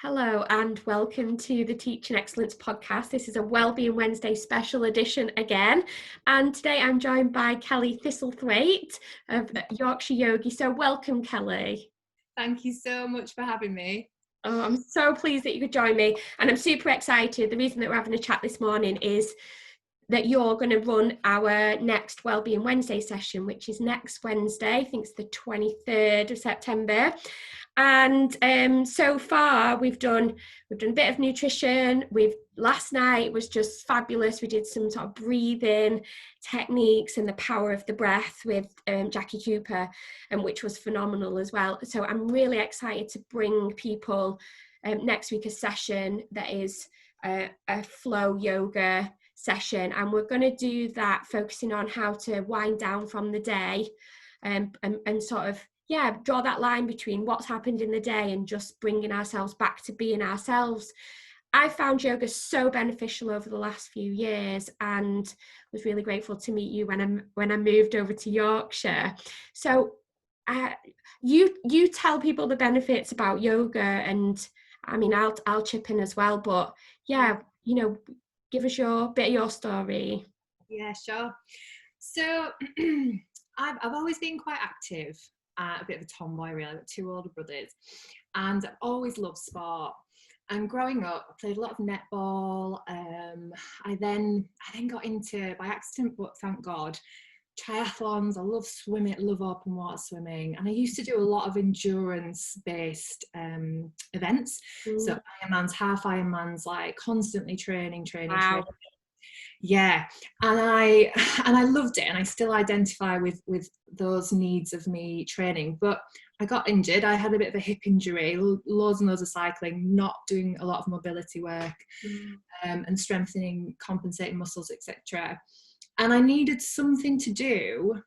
Hello and welcome to the Teaching Excellence podcast. This is a Wellbeing Wednesday special edition again. And today I'm joined by Kelly Thistlethwaite of Yorkshire Yogi. So welcome, Kelly. Thank you so much for having me. Oh, I'm so pleased that you could join me. And I'm super excited. The reason that we're having a chat this morning is that you're going to run our next Wellbeing Wednesday session, which is next Wednesday. I think it's the 23rd of September. And so far we've done a bit of nutrition. Last night was just fabulous. We did some sort of breathing techniques and the power of the breath with Jackie Cooper, which was phenomenal as well. So I'm really excited to bring people next week a session that is a flow yoga session, and we're going to do that focusing on how to wind down from the day and sort of draw that line between what's happened in the day and just bringing ourselves back to being ourselves. I found yoga so beneficial over the last few years and was really grateful to meet you when I moved over to Yorkshire. So you tell people the benefits about yoga, and I mean I'll chip in as well, but give us your bit of your story. Yeah, sure. So I've always been quite active, a bit of a tomboy really. I've got two older brothers and I've always loved sport. And growing up, I played a lot of netball. I then got into, by accident, but thank God, triathlons. I love swimming, I love open water swimming, and I used to do a lot of endurance based events. So Ironmans, half Ironmans, like constantly training. Wow. Yeah, and I loved it, and I still identify with those needs of me training. But I got injured. I had a bit of a hip injury, loads and loads of cycling, not doing a lot of mobility work, and strengthening compensating muscles, etc. And I needed something to do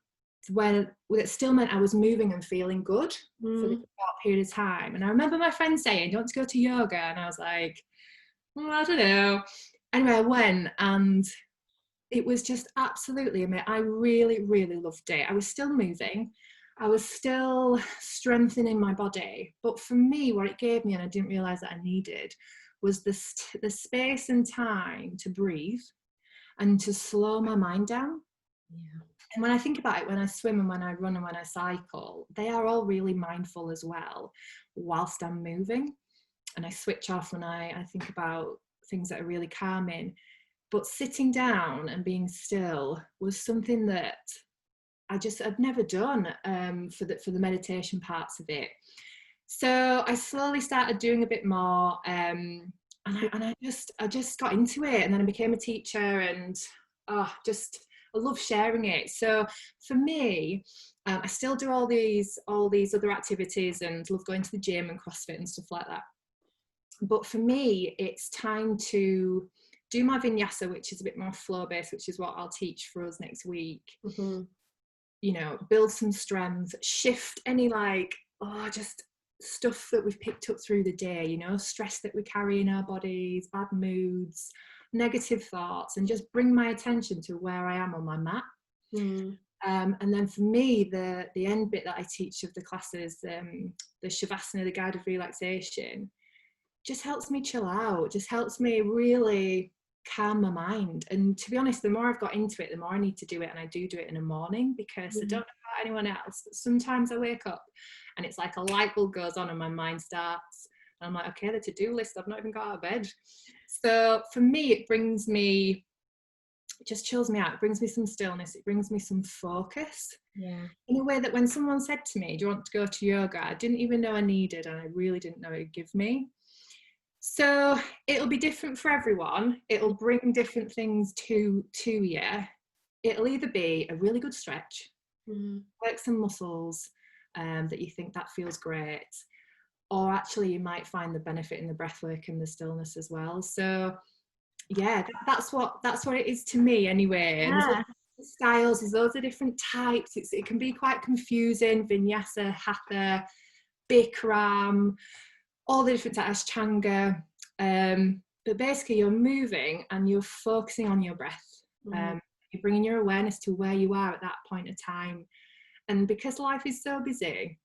when it still meant I was moving and feeling good for a short period of time. And I remember my friend saying, "Do you want to go to yoga?" And I was like, I don't know. Anyway, I went, and it was just absolutely amazing. I really, really loved it. I was still moving. I was still strengthening my body. But for me, what it gave me, and I didn't realise that I needed, was the space and time to breathe and to slow my mind down. Yeah. And when I think about it, when I swim and when I run and when I cycle, they are all really mindful as well whilst I'm moving. And I switch off when I think about things that are really calming. But sitting down and being still was something that I'd never done for the meditation parts of it. So I slowly started doing a bit more, and I just got into it, and then I became a teacher, and I love sharing it. So for me, I still do all these other activities and love going to the gym and CrossFit and stuff like that. But for me, it's time to do my vinyasa, which is a bit more flow based, which is what I'll teach for us next week. Build some strength, shift any just stuff that we've picked up through the day, stress that we carry in our bodies, bad moods, negative thoughts, and just bring my attention to where I am on my mat. And then for me, the end bit that I teach of the classes, the Shavasana, the guided relaxation, just helps me chill out, just helps me really calm my mind. And to be honest, the more I've got into it, the more I need to do it, and I do it in the morning, because I don't know about anyone else, but sometimes I wake up and it's like a light bulb goes on and my mind starts, and I'm like, okay, the to-do list, I've not even got out of bed. So for me, it just chills me out. It brings me some stillness, it brings me some focus, in a way that when someone said to me, "Do you want to go to yoga?" I didn't even know I needed, and I really didn't know it would give me. So it'll be different for everyone. It'll bring different things to you. It'll either be a really good stretch, work some muscles that you think that feels great, or actually you might find the benefit in the breath work and the stillness as well. So yeah, that's what it is to me anyway. And there's styles, there's loads of different types. It can be quite confusing. Vinyasa, Hatha, Bikram, all the different types, Changa, but basically you're moving and you're focusing on your breath. You're bringing your awareness to where you are at that point of time. And because life is so busy,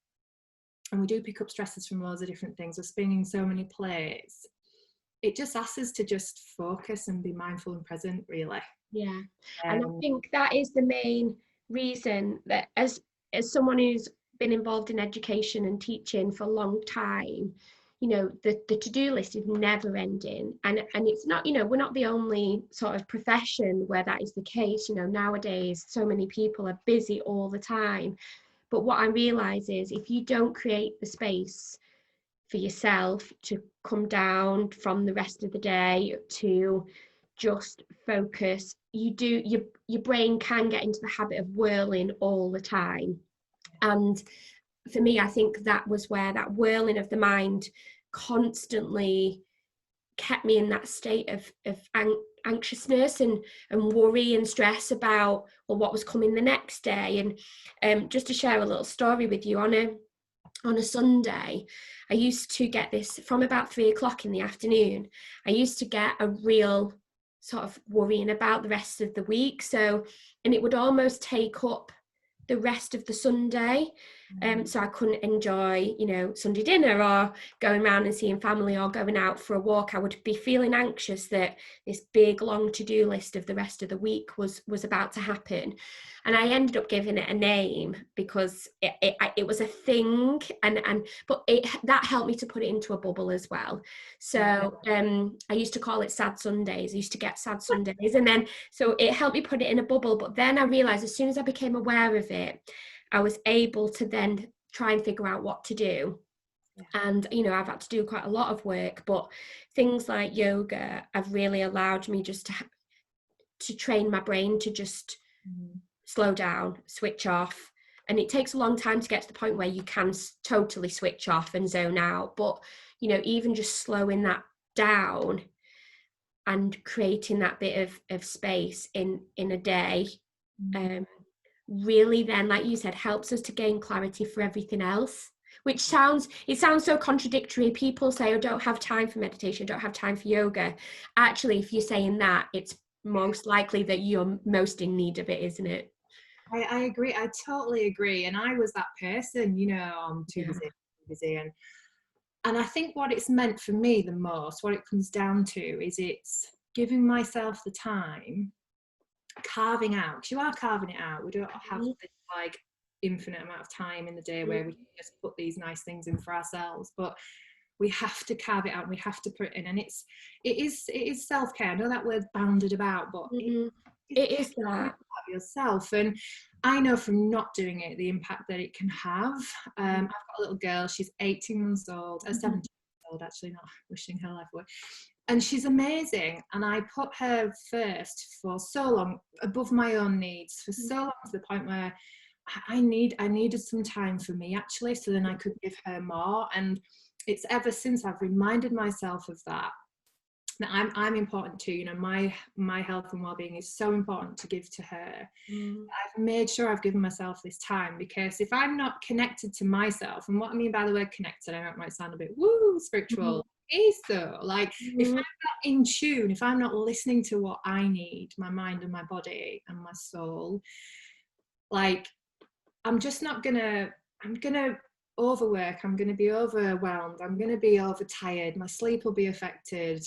and we do pick up stresses from loads of different things, we're spinning so many plates, it just asks us to just focus and be mindful and present, really. Yeah. And I think that is the main reason that as someone who's been involved in education and teaching for a long time, you know, the to-do list is never ending. And it's not, you know, we're not the only sort of profession where that is the case. You know, nowadays, so many people are busy all the time. But what I realise is if you don't create the space for yourself to come down from the rest of the day to just focus, your brain can get into the habit of whirling all the time. And for me, I think that was where that whirling of the mind constantly kept me in that state of anxiousness and worry and stress about, well, what was coming the next day. And just to share a little story with you, on a Sunday, I used to get this from about 3 o'clock in the afternoon. I used to get a real sort of worrying about the rest of the week. So, and it would almost take up the rest of the Sunday. So I couldn't enjoy, you know, Sunday dinner or going around and seeing family or going out for a walk. I would be feeling anxious that this big long to-do list of the rest of the week was about to happen. And I ended up giving it a name because it was a thing, but that helped me to put it into a bubble as well. So I used to call it Sad Sundays. I used to get Sad Sundays, and then so it helped me put it in a bubble. But then I realized as soon as I became aware of it, I was able to then try and figure out what to do. And, you know, I've had to do quite a lot of work, but things like yoga have really allowed me just to train my brain to just slow down, switch off. And it takes a long time to get to the point where you can totally switch off and zone out. But, you know, even just slowing that down and creating that bit of space in a day, really then, like you said, helps us to gain clarity for everything else, which sounds so contradictory. People say, oh, don't have time for meditation, don't have time for yoga. Actually, if you're saying that, it's most likely that you're most in need of it, isn't it? I agree. I totally agree. And I was that person, you know, I'm too busy. And I think what it's meant for me the most, what it comes down to, is it's giving myself the time, carving out, because you are carving it out. We don't have this like infinite amount of time in the day where we can just put these nice things in for ourselves, but we have to carve it out, we have to put it in. And it is self-care. I know that word's bounded about, but it is that about yourself. And I know from not doing it the impact that it can have. I've got a little girl, she's 18 months old, 17 months old actually, not wishing her life away. And she's amazing. And I put her first for so long, above my own needs, for so long, to the point where I needed some time for me, actually, so then I could give her more. And it's ever since I've reminded myself of that I'm important too. You know, my health and well-being is so important to give to her. I've made sure I've given myself this time, because if I'm not connected to myself, and what I mean by the word connected, I know it might sound a bit woo spiritual, is though, like if I'm not in tune, if I'm not listening to what I need, my mind and my body and my soul, like I'm gonna overwork, I'm gonna be overwhelmed, I'm gonna be overtired, my sleep will be affected,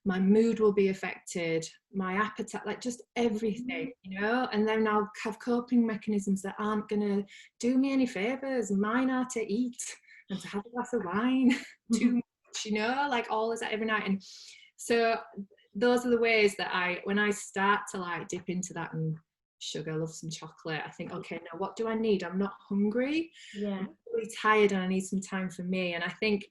my mood will be affected, my appetite, like just everything, you know. And then I'll have coping mechanisms that aren't gonna do me any favors. Mine are to eat and to have a glass of wine too much, you know, like all is that every night. And so those are the ways that when I start to like dip into that and sugar, I love some chocolate, I think, okay, now what do I need? I'm not hungry, I'm really tired, and I need some time for me. And I think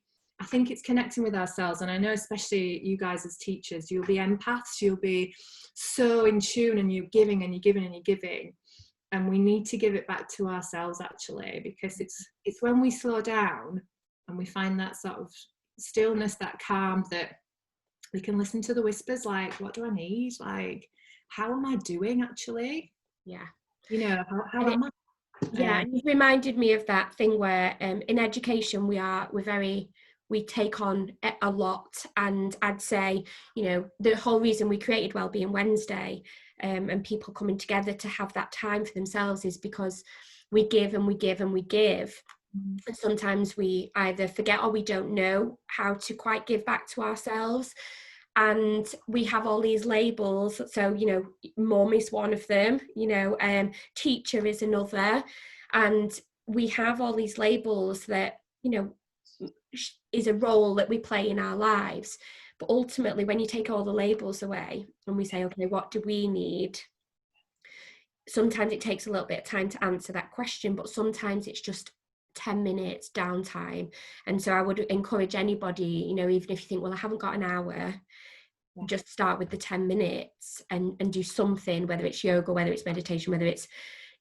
it's connecting with ourselves. And I know especially you guys as teachers, you'll be empaths, you'll be so in tune, and you're giving and you're giving and you're giving, and we need to give it back to ourselves, actually, because it's when we slow down and we find that sort of stillness, that calm, that we can listen to the whispers, like, what do I need, like, how am I doing, actually? You know, how am I? And you've reminded me of that thing where in education we take on a lot. And I'd say, you know, the whole reason we created Wellbeing Wednesday and people coming together to have that time for themselves is because we give and we give and we give. And sometimes we either forget or we don't know how to quite give back to ourselves. And we have all these labels. So, you know, mum is one of them, you know, teacher is another. And we have all these labels that, you know, is a role that we play in our lives. But ultimately, when you take all the labels away and we say, okay, what do we need? Sometimes it takes a little bit of time to answer that question, but sometimes it's just 10 minutes downtime. And so I would encourage anybody, you know, even if you think, well, I haven't got an hour, just start with the 10 minutes and do something, whether it's yoga, whether it's meditation, whether it's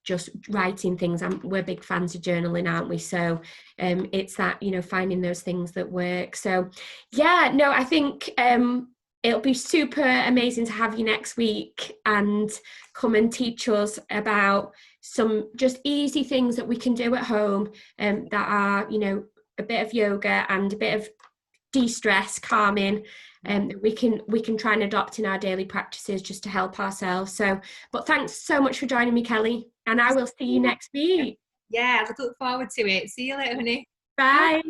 just writing things. We're big fans of journaling, aren't we? So it's that, you know, finding those things that work. So yeah, no, I think it'll be super amazing to have you next week and come and teach us about some just easy things that we can do at home that are, you know, a bit of yoga and a bit of de-stress, calming, and we can try and adopt in our daily practices just to help ourselves. So, but thanks so much for joining me, Kelly, and I will see you next week. Yeah, I look forward to it. See you later, honey. Bye.